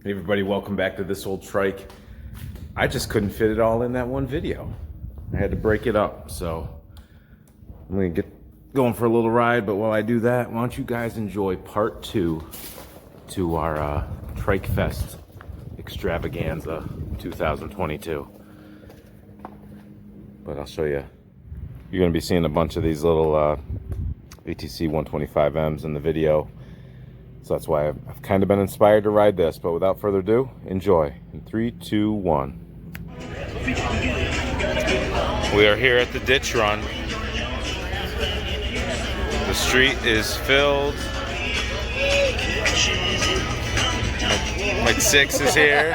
Hey everybody, welcome back to This Old Trike. I just couldn't fit it all in that one video. I had to break it up, so I'm gonna get going for a little ride, but while I do that, why don't you guys enjoy part 2 to our Trike Fest extravaganza 2022. But I'll show you. You're gonna be seeing a bunch of these little ATC 125Ms in the video. So that's why I've kind of been inspired to ride this, but without further ado, enjoy. In 3, 2, 1. We are here at the ditch run. The street is filled. Mike 6 is here.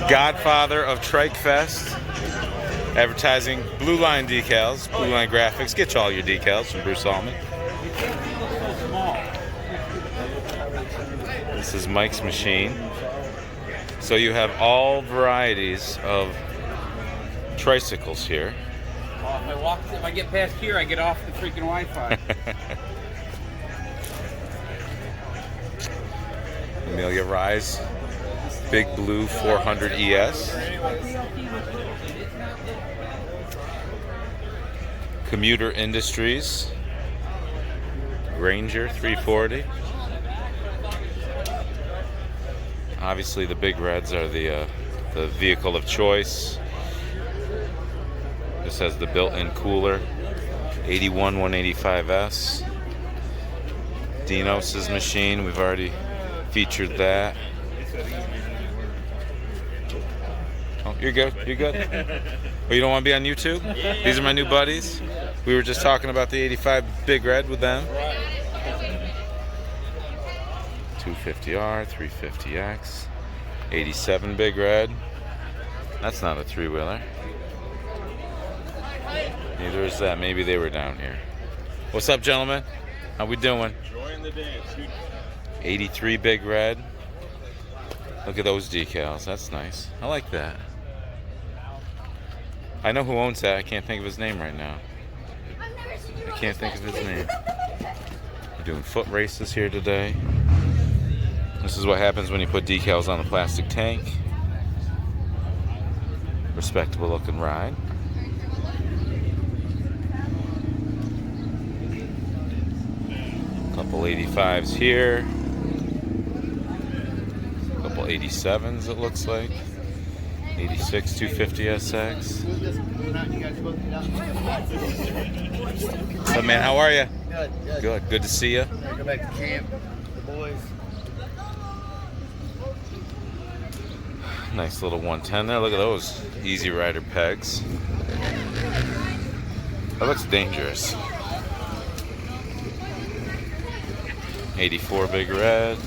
Godfather of Trike Fest. Advertising Blue Line decals, Blue Line graphics. Get you all your decals from Bruce Allman. This is Mike's machine. So you have all varieties of tricycles here. Well, if I get past here, I get off the freaking Wi-Fi. Amelia Rise, Big Blue 400 ES. Commuter Industries, Ranger 340. Obviously, the big reds are the vehicle of choice. This has the built-in cooler, 81 185S. Dinos' machine, we've already featured that. Oh, you're good. You're good. Oh, you don't want to be on YouTube? These are my new buddies. We were just talking about the 85 Big Red with them. 250R, 350X, 87 Big Red. That's not a three-wheeler. Neither is that. Maybe they were down here. What's up, gentlemen? How we doing? Enjoying the dance. 83 Big Red. Look at those decals. That's nice. I like that. I know who owns that. I can't think of his name right now. I can't think of his name. We're doing foot races here today. This is what happens when you put decals on a plastic tank. Respectable looking ride. Couple 85s here. Couple 87s it looks like. 86 250SX. What's up, man? How are you? Good, good. Good. Good to see you. Go back to camp. The boys. Nice little 110 there. Look at those Easy Rider pegs. That looks dangerous. 84 Big Red.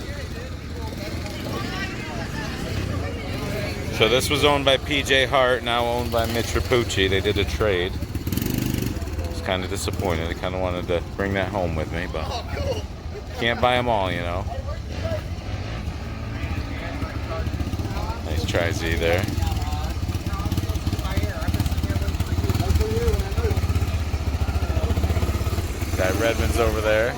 So this was owned by PJ Hart, now owned by Mitch Rapucci. They did a trade. I was kind of disappointed. I kind of wanted to bring that home with me, but can't buy them all, you know. Nice Tri-Z there. Got Redmond's over there.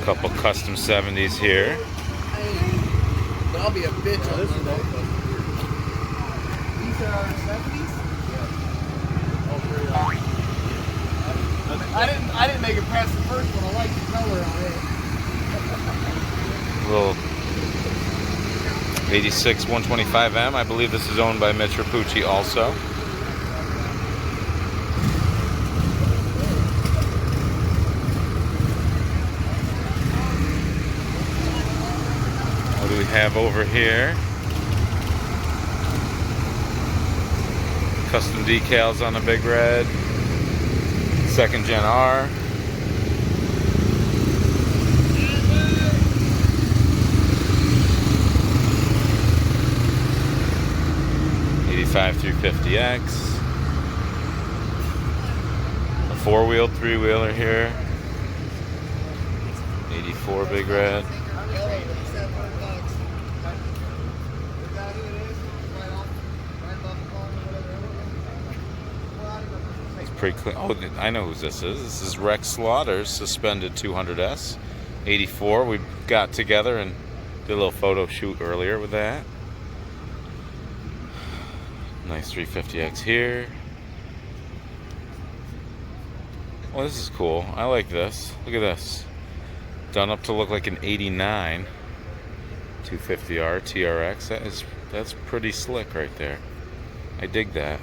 Couple custom 70s here. I'll be a bitch on this one. These are 70s? I didn't make it past the first one. I like the color on Little 86 125M. I believe this is owned by Mitch Rapucci also. What do we have over here? Custom decals on a Big Red. 2nd Gen R. '85 350X. A 4-wheeled 3-wheeler here. 84 Big Red. pretty clean. Oh, I know who this is. This is Rex Slaughter's suspended 200S 84. We got together and did a little photo shoot earlier with that. Nice 350X here. Well, this is cool. I like this. Look at this. Done up to look like an 89 250R TRX. That's pretty slick right there. I dig that.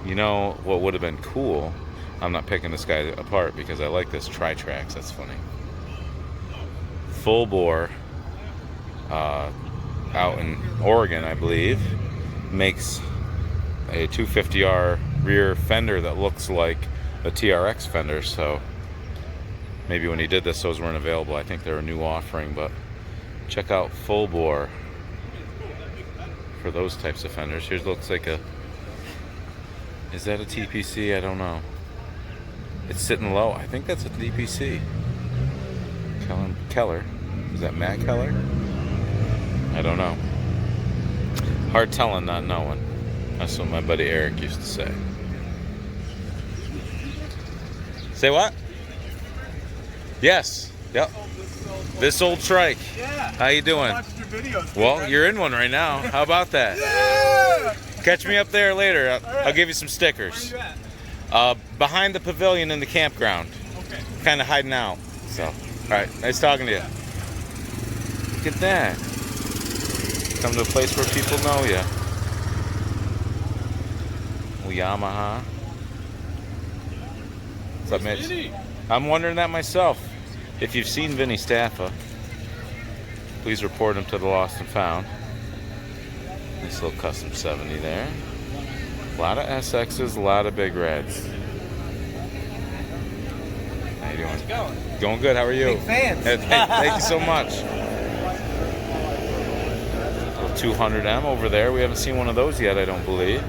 You know what would have been cool? I'm not picking this guy apart because I like this Tri-Trax. That's funny. Full bore out in Oregon, I believe, makes a 250R rear fender that looks like a TRX fender. So maybe when he did this, those weren't available. I think they're a new offering, but check out full bore for those types of fenders. Here's looks like a, is that a TPC? I don't know. It's sitting low. I think that's a TPC. Keller. Is that Matt Keller? I don't know. Hard telling, not knowing. That's what my buddy Eric used to say. Say what? Yes. Yep. This old trike. Yeah. How you doing? Watched your videos. Well, you're in one right now. How about that? Yeah. Catch me up there later. I'll right. give you some stickers. Where you at? Behind the pavilion in the campground. Okay. Kind of hiding out. So, all right. Nice talking to you. Look at that. Come to a place where people know you. Yamaha. What's up, Mitch? Vinny. I'm wondering that myself. If you've seen Vinny Staffa, please report him to the Lost and Found. Nice little custom 70 there. A lot of SXs, a lot of big reds. How you doing? How's it going? Going good. How are you? Big fans. Hey, thank you so much. Little 200M over there. We haven't seen one of those yet, I don't believe.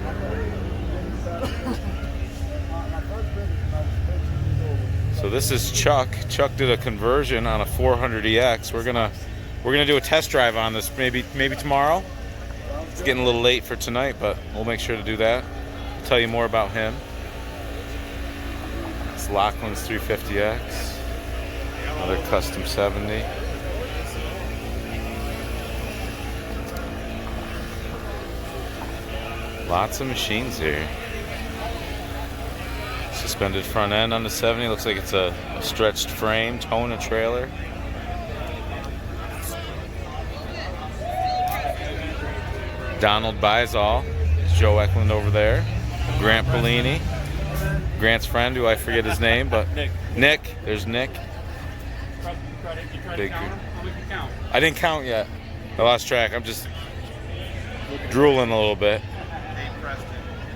So this is Chuck. Chuck did a conversion on a 400EX. We're gonna do a test drive on this maybe tomorrow. It's getting a little late for tonight, but we'll make sure to do that. I'll tell you more about him. It's Lachlan's 350X. Another custom 70. Lots of machines here. Suspended front end on the 70. Looks like it's a stretched frame, towing a trailer. Donny Buysall. Joe Eklund over there. Grant Bellini. Grant's friend, who I forget his name, but Nick. There's Nick. Big. I didn't count yet. I lost track. I'm just drooling a little bit.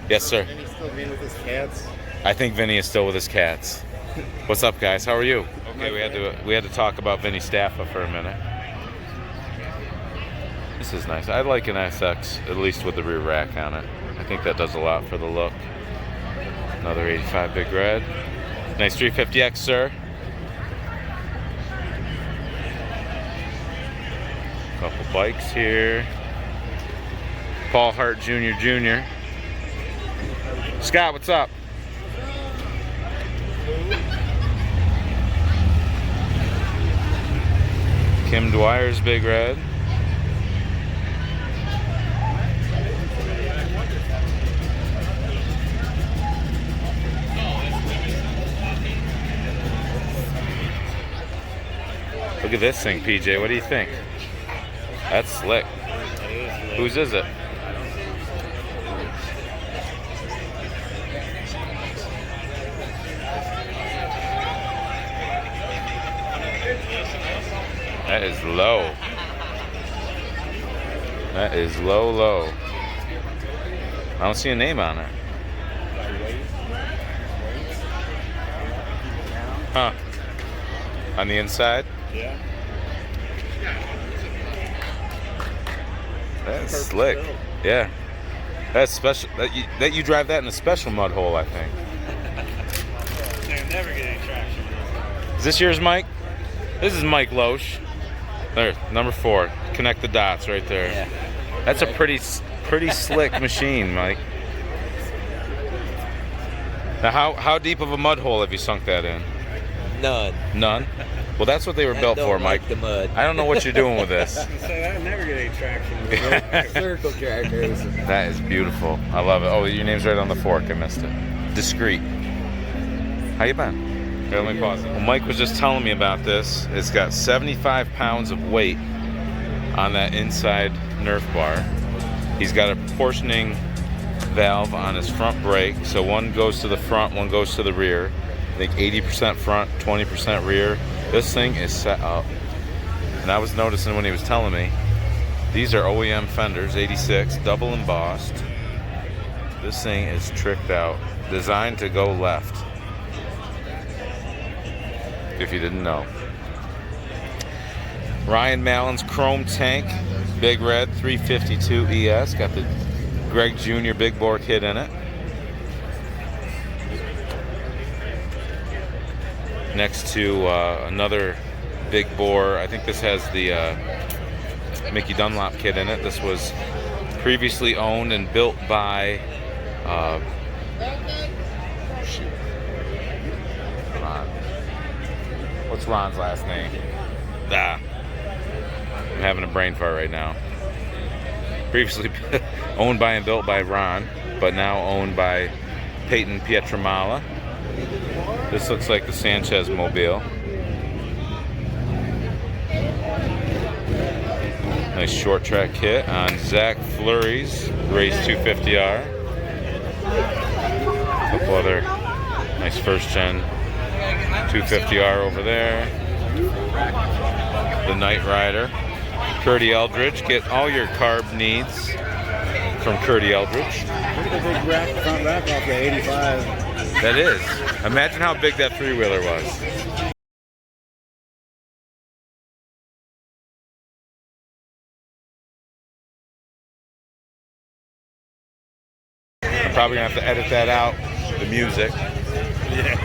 Yes, sir. Vinny's still being with his cats. I think Vinny is still with his cats. What's up, guys? How are you? Okay, we had to talk about Vinny Staffa for a minute. This is nice. I like an SX, at least with the rear rack on it. I think that does a lot for the look. Another 85 big red. Nice 350X, sir. Couple bikes here. Paul Hart Jr. Scott, what's up? Kim Dwyer's big red. Look at this thing, PJ. What do you think? That's slick. Whose is it? That is low. That is low. I don't see a name on it. Huh. On the inside? Yeah. That's slick. Yeah. That's special. That you drive that in a special mud hole, I think. They're never getting traction. Is this yours, Mike? This is Mike Loesch. There, number 4. Connect the dots right there. Yeah. That's a pretty slick machine, Mike. Now, how deep of a mud hole have you sunk that in? None. None? Well, that's what they were built for, Mike. The mud. I don't know what you're doing with this. So I never get any traction. Circle tractors. That is beautiful. I love it. Oh, your name's right on the fork. I missed it. Discreet. How you been? Here, let me pause it. Well, Mike was just telling me about this. It's got 75 pounds of weight on that inside Nerf bar. He's got a proportioning valve on his front brake. So one goes to the front, one goes to the rear. I think 80% front, 20% rear. This thing is set up. And I was noticing when he was telling me, these are OEM fenders, 86, double embossed. This thing is tricked out, designed to go left. If you didn't know. Ryan Mallon's chrome tank, big red 352 ES, got the Greg Jr. big bore kit in it. Next to another big bore, I think this has the Mickey Dunlop kit in it. This was previously owned and built by Ron. What's Ron's last name? I'm having a brain fart right now. Previously owned by and built by Ron, but now owned by Peyton Pietramala. This looks like the Sanchez mobile. Nice short track kit on Zach Fleury's Race 250R. A couple other nice first gen 250R over there. The Knight Rider. Curdy Eldridge. Get all your carb needs from Curdy Eldridge. Look at the big front rack off the 85. That is. Imagine how big that three-wheeler was. I'm probably gonna have to edit that out, the music. Yeah.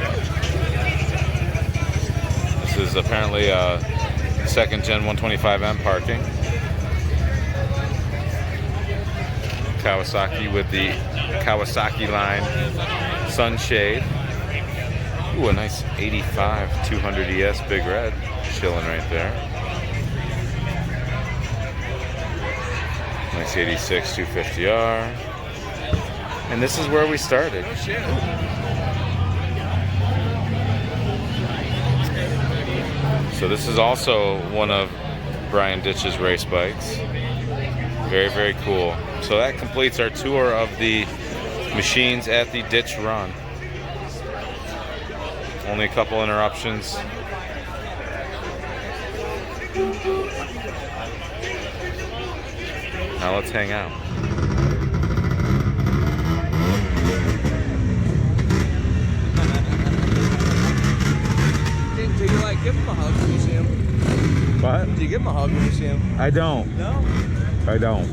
This is apparently second gen 125M parking. Kawasaki with the Kawasaki line sunshade. Ooh, a nice 85 200 ES big red chilling right there. Nice 86 250R. And this is where we started. So this is also one of Brian Ditch's race bikes. Very, very cool. So that completes our tour of the machines at the Ditch Run. Only a couple interruptions. Now let's hang out. Do you like give him a hug when you see him? What? Do you give him a hug when you see him? I don't. No? I don't.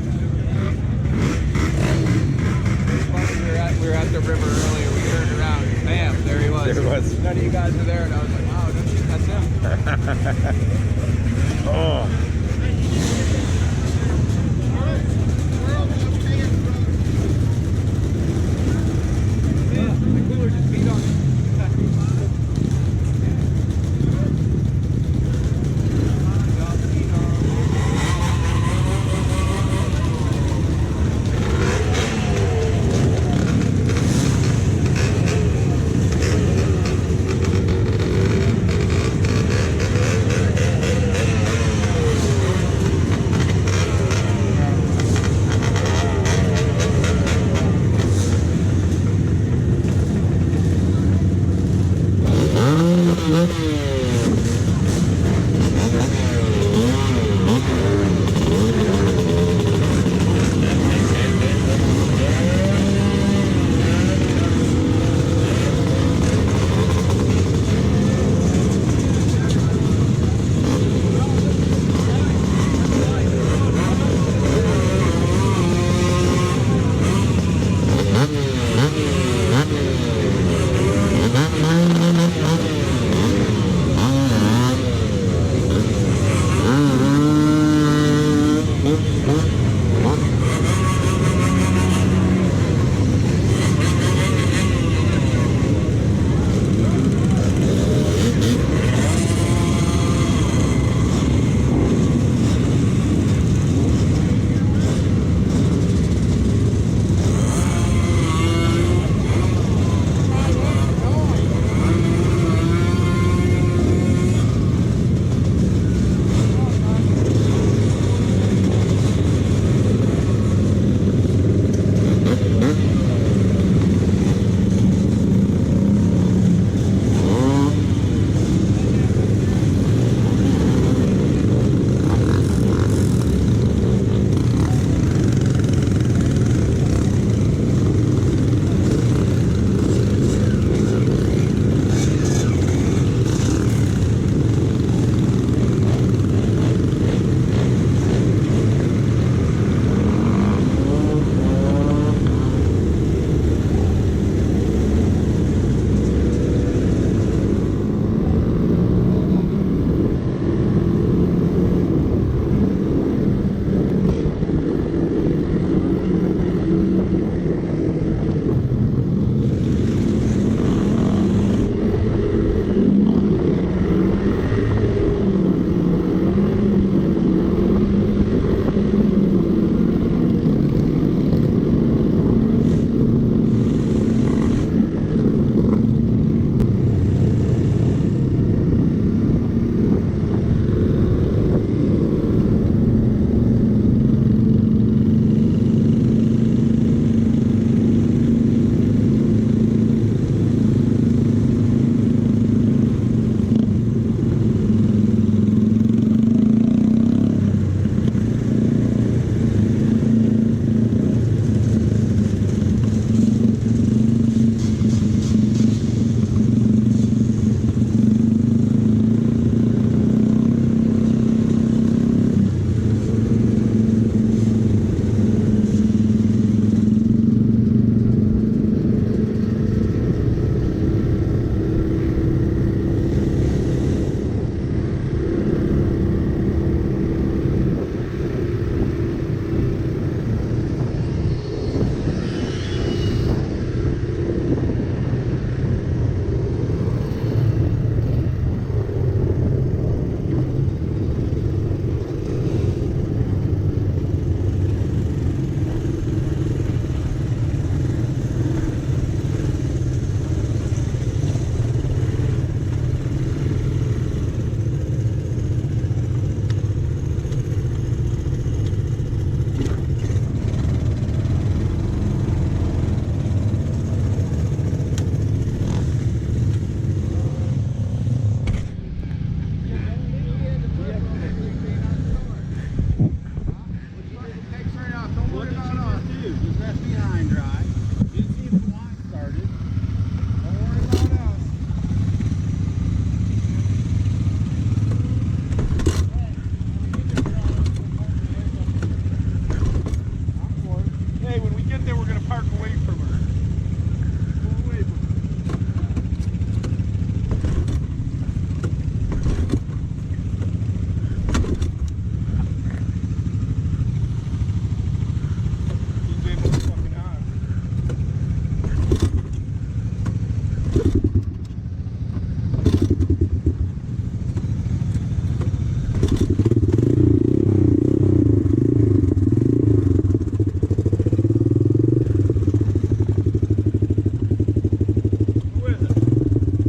We were at the river earlier. We turned around. Bam! There he was. There he was. None of you guys were there, and I was like, "Wow, that's him." Oh. Yeah, the cooler just beat on it.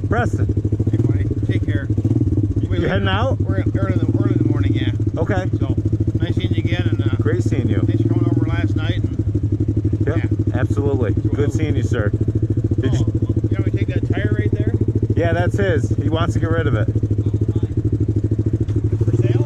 Preston. Hey, buddy. Take care. You heading out? We're early in the morning, yeah. Okay. So, nice seeing you again, and Great seeing you. thanks for coming over last night. And, Yep, absolutely. Good seeing you, sir. Did you? you want me to take that tire right there? Yeah, that's his. He wants to get rid of it. For sale?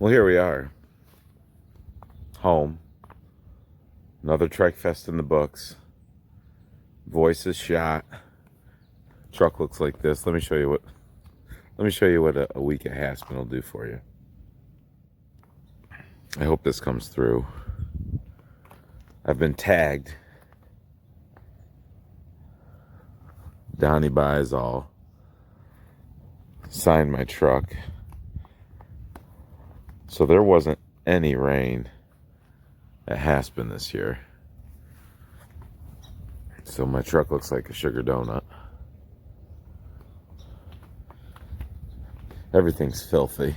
Well, here we are. Home. Another Trike Fest in the books. Voice is shot. Truck looks like this. Let me show you what a week at Haspin will do for you. I hope this comes through. I've been tagged. Donny Buysall signed my truck. So there wasn't any rain at Haspin this year. So my truck looks like a sugar donut. Everything's filthy.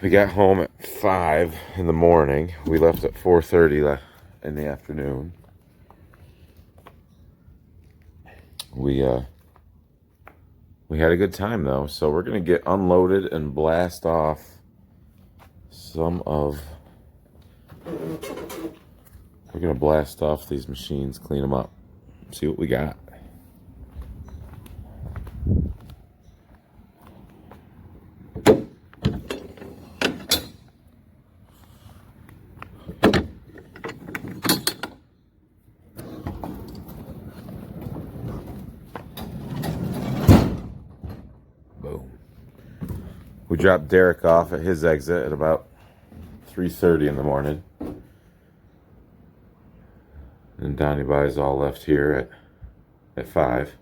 We got home at 5 in the morning. We left at 4:30 in the afternoon. We had a good time though, so we're gonna get unloaded and blast off we're gonna blast off these machines, clean them up, see what we got. Boom. We dropped Derek off at his exit at about 3:30 in the morning. And Donny Buysall left here at 5.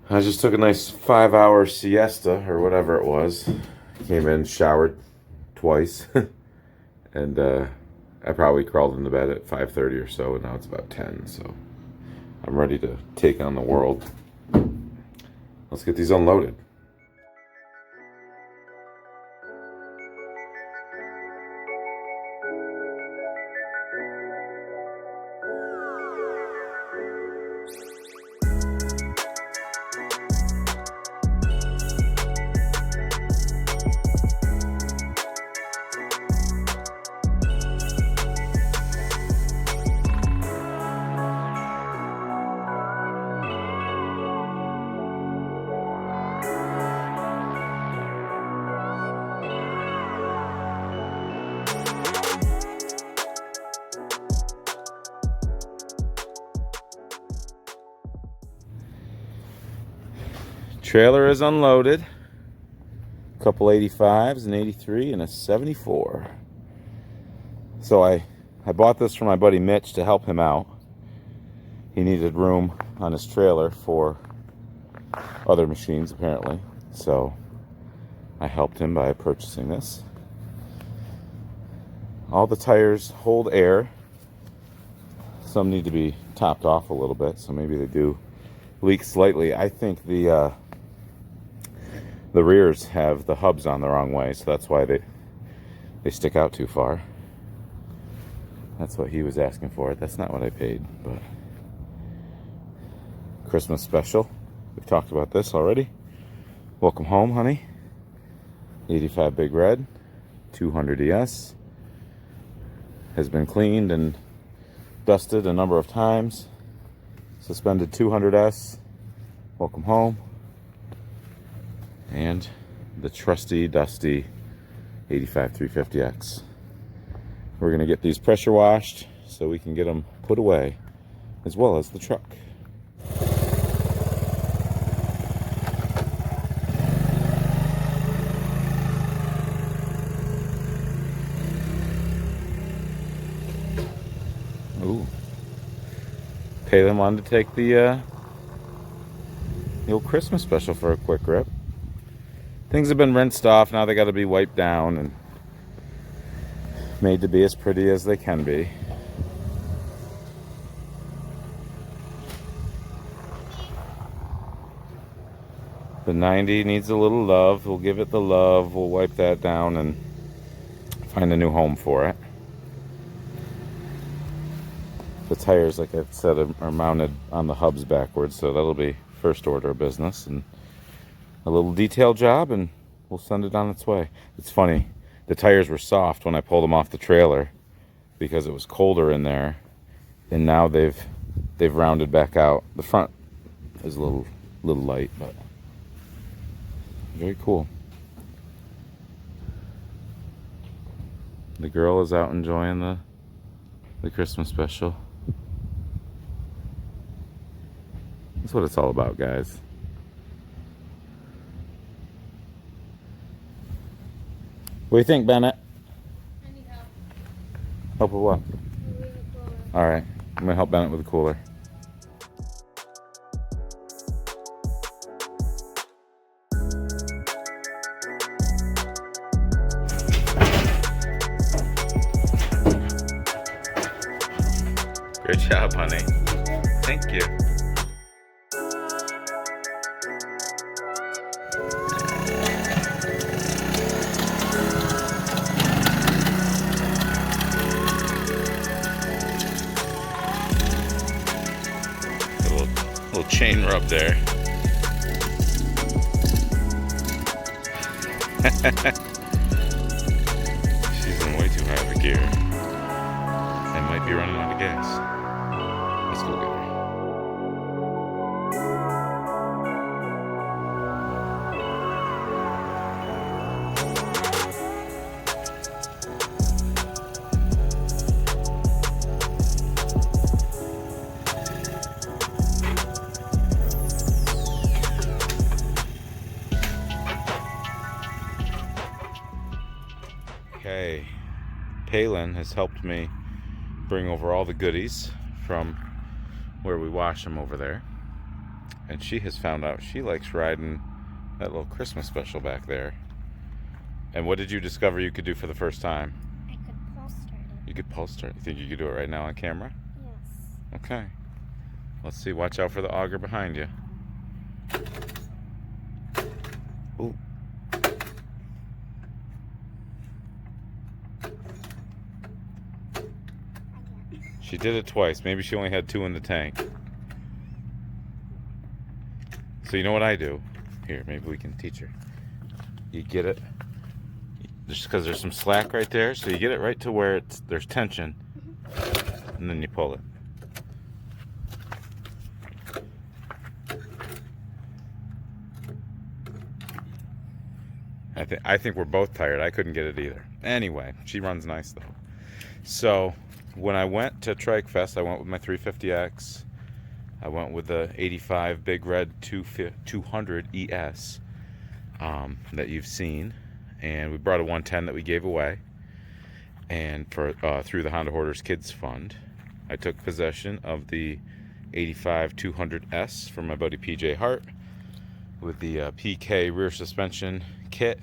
I just took a nice 5-hour siesta or whatever it was. Came in, showered twice, and I probably crawled into bed at 5:30 or so, and now it's about 10, so I'm ready to take on the world. Let's get these unloaded. Trailer is unloaded. A couple 85s, an 83, and a 74. So I bought this for my buddy Mitch to help him out. He needed room on his trailer for other machines apparently. So I helped him by purchasing this. All the tires hold air. Some need to be topped off a little bit, so maybe they do leak slightly. I think the rears have the hubs on the wrong way, so that's why they stick out too far. That's what he was asking for. That's not what I paid, but Christmas special. We've talked about this already. Welcome home, honey. 85 Big Red, 200 ES. Has been cleaned and dusted a number of times. Suspended 200S. Welcome home. And the trusty, dusty 85 350X. We're going to get these pressure washed so we can get them put away, as well as the truck. Ooh. Taylor wanted to take the old Christmas special for a quick rip. Things have been rinsed off, now they got to be wiped down and made to be as pretty as they can be. The 90 needs a little love. We'll give it the love. We'll wipe that down and find a new home for it. The tires, like I said, are mounted on the hubs backwards, so that'll be first order of business. And a little detail job, and we'll send it on its way. It's funny. The tires were soft when I pulled them off the trailer because it was colder in there, and now they've rounded back out. The front is a little light, but Very cool. The girl is out enjoying the Christmas special. That's what it's all about, guys. What do you think, Bennett? I need help. Help with what? With the cooler. All right, I'm gonna help Bennett with the cooler. Great job, honey. Thank you. Little chain rub there. She's in way too high of a gear and might be running out of gas. Let's go get her. Okay, Palin has helped me bring over all the goodies from where we wash them over there, and she has found out she likes riding that little Christmas special back there. And what did you discover you could do for the first time? I could pulse start it. You could pulse start. You think you could do it right now on camera? Yes. Okay, let's see. Watch out for the auger behind you. Ooh. She did it twice. Maybe she only had 2 in the tank. So you know what I do? Here, maybe we can teach her. You get it, just because there's some slack right there, so you get it right to where there's tension, and then you pull it. I think we're both tired. I couldn't get it either. Anyway, she runs nice though. So when I went to Trike Fest, I went with my 350X. I went with the 85 Big Red 200 ES that you've seen, and we brought a 110 that we gave away, and for through the Honda Hoarders Kids Fund. I took possession of the 85 200S from my buddy PJ Hart with the PK rear suspension kit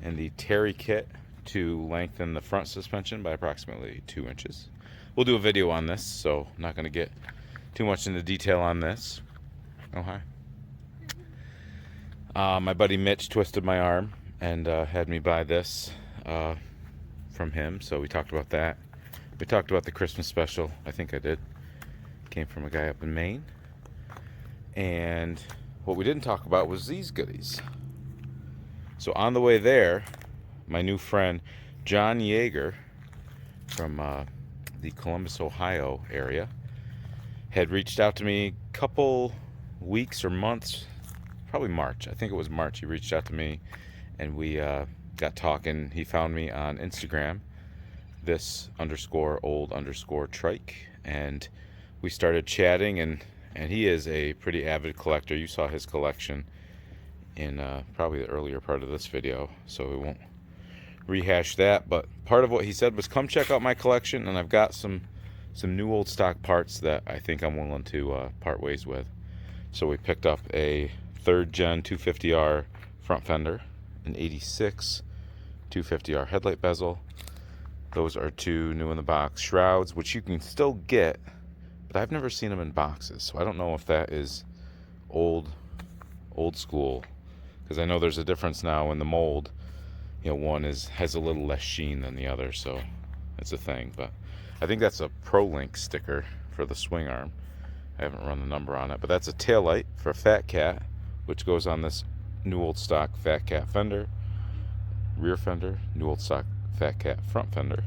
and the Terry kit to lengthen the front suspension by approximately 2 inches. We'll do a video on this, so I'm not going to get too much into detail on this. Oh, hi. My buddy Mitch twisted my arm and had me buy this from him, so we talked about that. We talked about the Christmas special. I think I did. Came from a guy up in Maine. And what we didn't talk about was these goodies. So on the way there, my new friend John Yeager from the Columbus, Ohio area had reached out to me a couple weeks or months, probably March. I think it was March. He reached out to me and we got talking. He found me on Instagram, this_old_trike, and we started chatting, and he is a pretty avid collector. You saw his collection in probably the earlier part of this video, so we won't rehash that. But part of what he said was, come check out my collection, and I've got some new old stock parts that I think I'm willing to part ways with. So we picked up a 3rd gen 250R front fender, an 86 250R headlight bezel. Those are 2 new in the box shrouds, which you can still get, but I've never seen them in boxes, so I don't know if that is old school, because I know there's a difference now in the mold. You know, one has a little less sheen than the other, so it's a thing. But I think that's a ProLink sticker for the swing arm. I haven't run the number on it, but that's a taillight for a Fat Cat, which goes on this new old stock Fat Cat fender, rear fender, new old stock Fat Cat front fender,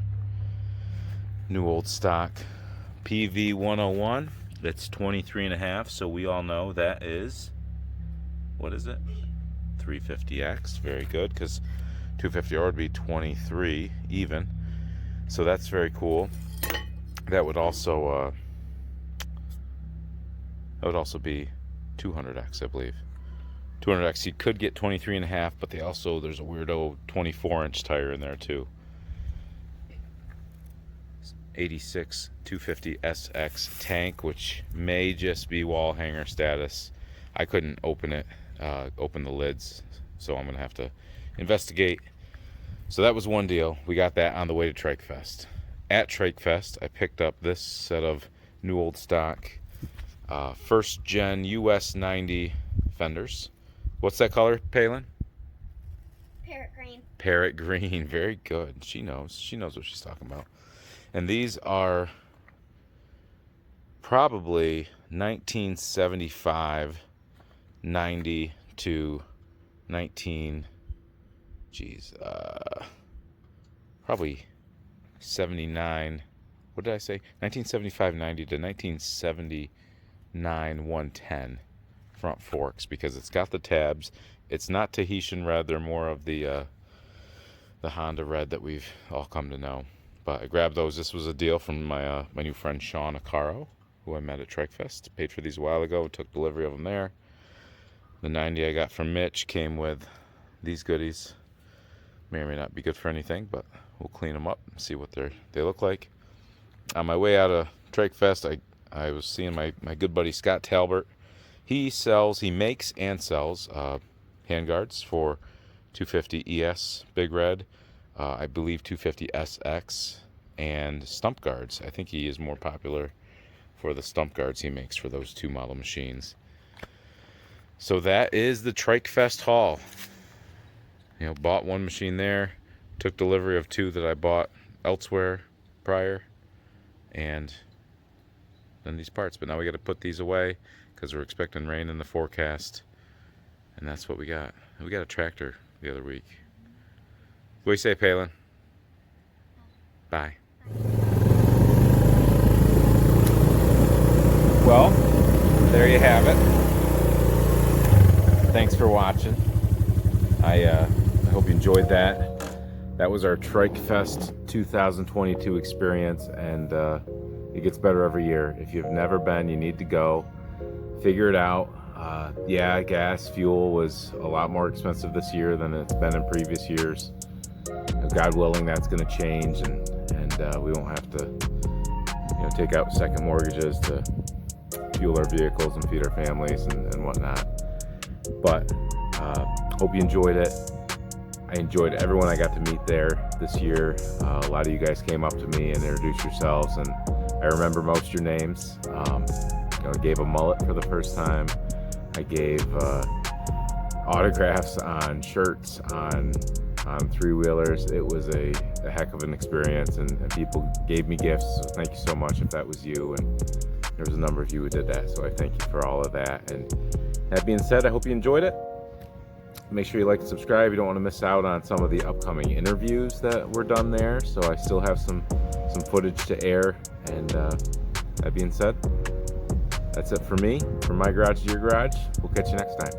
new old stock PV 101. That's 23.5, so we all know that is, what is it? 350X. Very good, because 250R would be 23 even. So that's very cool. That would also be 200X, I believe. 200X, you could get 23.5, but there's a weirdo 24-inch tire in there too. 86 250 SX tank, which may just be wall hanger status. I couldn't open the lids, so I'm gonna have to investigate. So that was one deal. We got that on the way to Trike Fest. At Trike Fest, I picked up this set of new old stock first gen US 90 fenders. What's that color, Palin? Parrot green. Parrot green. Very good. She knows what she's talking about. And these are probably 1975 90 to probably 79. What did I say? 1975 90 to 1979 110 front forks, because it's got the tabs. It's not Tahitian red. They're more of the Honda red that we've all come to know. But I grabbed those. This was a deal from my my new friend Sean Acaro, who I met at Trike Fest. Paid for these a while ago. Took delivery of them there. The 90 I got from Mitch came with these goodies. May or may not be good for anything, but we'll clean them up and see what they look like. On my way out of Trike Fest, I was seeing my good buddy Scott Talbert. He makes and sells handguards for 250 ES Big Red, I believe 250 SX, and stump guards. I think he is more popular for the stump guards he makes for those two model machines. So that is the Trike Fest haul. You know, bought one machine there, took delivery of two that I bought elsewhere prior, and then these parts. But now we got to put these away because we're expecting rain in the forecast, and that's what we got. We got a tractor the other week. What do you say, Palin? Bye. Well, there you have it. Thanks for watching. I hope you enjoyed that. That was our Trike Fest 2022 experience, and it gets better every year. If you've never been, you need to go. Figure it out. Yeah, gas, fuel was a lot more expensive this year than it's been in previous years. God willing, that's going to change, and we won't have to, take out second mortgages to fuel our vehicles and feed our families and whatnot. But hope you enjoyed it. I enjoyed everyone I got to meet there this year. A lot of you guys came up to me and introduced yourselves, and I remember most of your names. I gave a mullet for the first time. I gave autographs on shirts, on three-wheelers. It was a heck of an experience, and people gave me gifts, so thank you so much if that was you, and there was a number of you who did that, so I thank you for all of that. And that being said, I hope you enjoyed it. Make sure you like and subscribe. You don't want to miss out on some of the upcoming interviews that were done there, so I still have some footage to air. And that being said, that's it for me. From my garage to your garage. We'll catch you next time.